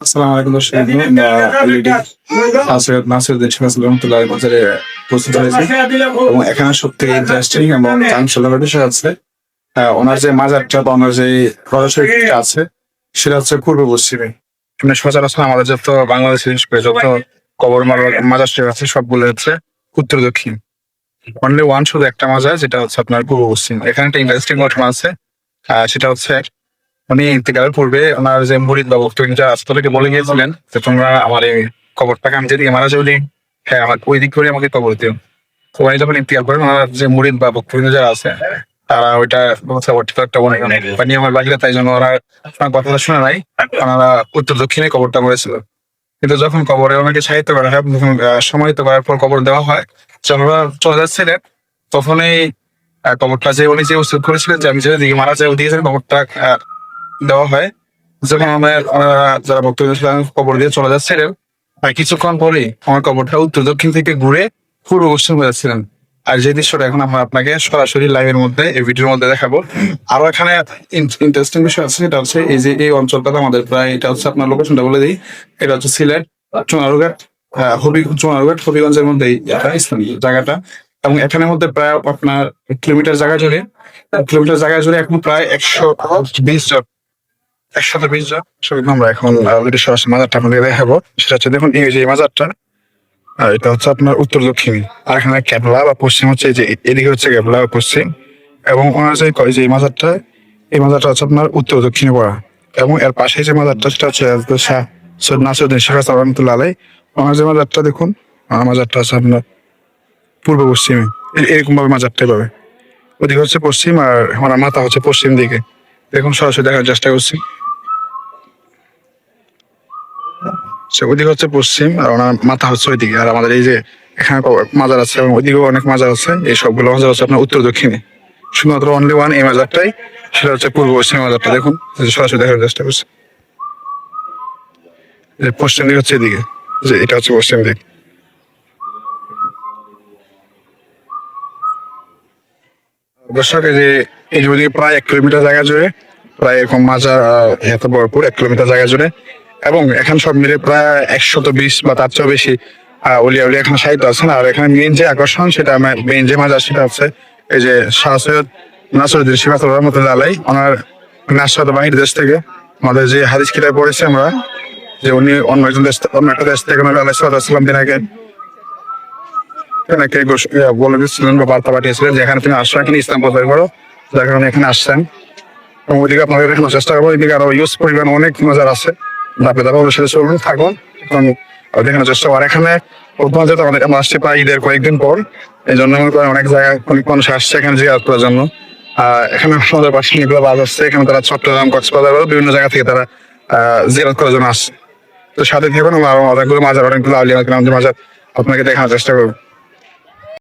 আসসালামু আলাইকুম দর্শক অলরেডি সৈয়দ নাসিরউদ্দিন সিরাজ রহমতুল্লাহ বাজারে উপস্থিত হয়েছে এবং এখানে সব থেকে ইন্টারেস্টিং এবং চাঞ্চল্যকর বিষয় আছে। ওনার যে মাজারটা বা ওনার যে রজস্বরীটা আছে সেটা হচ্ছে পূর্ব পশ্চিমে। মানে সচরাচর আমাদের যত বাংলাদেশের বিশেষ করে যত কবর মাজার শরীফ আছে সবগুলো হচ্ছে উত্তর দক্ষিণ। অনলি ওয়ান শুধু একটা মাজার যেটা হচ্ছে আপনার পূর্ব পশ্চিম। এখানে একটা ইন্টারেস্টিং ঘটনা আছে। সেটা হচ্ছে উনি ইন্তেকালের পূর্বে ওনার যে মুরিদ বা ভক্তবৃন্দ যারা আছে তাদেরকে বলে গিয়েছিলেন যে তোমরা আমার এই কবরটাকে আমি যেদিকে মারা যাই হ্যাঁ আমার ওই দিক করে আমাকে কবর দিও। তো উনি যখন ইন্তেকাল করেন ওনার যে মুরিদ বা ভক্তবৃন্দ যারা আছে তারা ওইটা কবরটা একটা বা নিয়মের বাহিরে, তাই জন্য ওরা কথাটা শুনে নাই, ওনারা উত্তর দক্ষিণে কবরটা করেছিল। কিন্তু যখন কবরে ওনাকে সাহিত্য করা হয়, যখন সমাহিত করার পর কবর দেওয়া হয়, যখন ওরা চলে যাচ্ছিলেন তখনই কবরটা যে উনি যে উচিত করেছিলেন যে আমি যেদিকে মারা যাই ওদিকে কবরটা দেওয়া হয়। যখন আমার যারা ভক্তবৃন্দ ছিলেন কবর দিয়ে চলে যাচ্ছিলেন, কিছুক্ষণ পরেই আমার কবরটা উত্তর দক্ষিণ থেকে ঘুরে পূর্ব পশ্চিম হয়ে যাচ্ছিলেন। আর যে দৃশ্যটা এখন আমরা আপনাকে সরাসরি লাইভের মধ্যে এই ভিডিওর মধ্যে দেখাবো। আরো এখানে ইন্টারেস্টিং বিষয় আছে, সেটা হচ্ছে এই যে এই অঞ্চলটা আমাদের প্রায়, এটা হচ্ছে আপনার লোকেশনটা বলে দিই, এটা হচ্ছে সিলেট চুনারুঘাট, চুনারুঘাট হবিগঞ্জের মধ্যে জায়গাটা। এবং এখানের মধ্যে প্রায় আপনার কিলোমিটার জায়গা জুড়ে এখন প্রায় 120 জন আমরা এখন অলরেডি সরাসরি মাজারটা আপনাদের দেখাবো। সেটা হচ্ছে দেখুন এই যে মাজারটা, এটা হচ্ছে আপনার উত্তর দক্ষিণ। আর এখানে ক্যাবলা বা পশ্চিম হচ্ছে এই যে এদিকে হচ্ছে ক্যাবলা বা পশ্চিম। এবং ওনার যে এই মাজারটা, এই মাজারটা হচ্ছে আপনার উত্তর দক্ষিণে পড়া। এবং এর পাশে যে মাজারটা সেটা হচ্ছে শাহ সৈয়দ নাসিরউদ্দিন সিরাজ রহমতুল্লাহ আলাইহি। ওনার যে মাজারটা দেখুন, মাজারটা হচ্ছে আপনার পূর্ব পশ্চিমে, এরকম ভাবে মাজারটা পাবে। ওদিকে হচ্ছে পশ্চিম আর ওনার মাথা হচ্ছে পশ্চিম দিকে। দেখুন সরাসরি দেখার চেষ্টা করছি। ওইদিকে হচ্ছে পশ্চিম আর ওনার মাথা হচ্ছে ওইদিকে। আর আমাদের এই যে এখানে মাজার আছে এবং ওইদিকেও অনেক মাজার আছে, এই সবগুলো মাজার হচ্ছে আপনার উত্তর দক্ষিণে। শুধুমাত্র অনলি ওয়ান এই মাজারটাই, সেটা হচ্ছে পূর্ব পশ্চিম মাজারটা। দেখুন সরাসরি দেখার চেষ্টা করছি। পশ্চিম দিক হচ্ছে এদিকে, যে এটা হচ্ছে পশ্চিম দিক। দর্শক এই যে ওইদিকে প্রায় 1 কিলোমিটার জায়গা জুড়ে প্রায় এরকম মাজার এত ভরপুর 1 কিলোমিটার জায়গা জুড়ে। এবং এখানে সব মিলে প্রায় 120 বা তার চেয়েও বেশি উলিয়া এখানে সাহিত্য আছেন। আর এখানে মেইন যে আকর্ষণ, সেটা মেইন যে মাজার সেটা হচ্ছে এই যে শাহ সৈয়দ নাসিরউদ্দিন সিরাজ রহমতুল্লাহ আলাইহি। ওনার নাসরত বাহির দেশ থেকে আমাদের যে হাদিস কিতাবে পড়েছি আমরা, যে উনি অন্য একটা দেশ থেকে নবী আলাইহিস সালাম তেনাকে বলে দিচ্ছিলেন বা বার্তা পাঠিয়েছিলেন যে এখানে তুমি আসছো, এখানে ইসলাম প্রচার করো, যার কারণে এখানে আসছেন। এবং ওইদিকে আপনাদের দেখানোর চেষ্টা করবো। ওইদিকে আরো ইউজ পরিমাণ অনেক মজার আছে, ধাপে ধাপে সাথে চলুন থাকুন এবং দেখানোর চেষ্টা করবো। আর এখানে প্রথমে যেহেতু আমরা আসছি প্রায় ঈদের কয়েকদিন পর, এই জন্য মনে করেন অনেক জায়গায় অনেক মানুষ আসছে এখানে জিয়ারত করার জন্য। এখানে আমাদের পাশে এগুলো বাস আসছে, এখানে তারা চট্টগ্রাম কক্সবাজার বিভিন্ন জায়গা থেকে তারা জিয়ারত করার জন্য আসছে। তো সাথে থাকুন, আরো অনেকগুলো মাজার, অনেকগুলো আউলিয়া মাজার আপনাকে দেখানোর চেষ্টা করবো।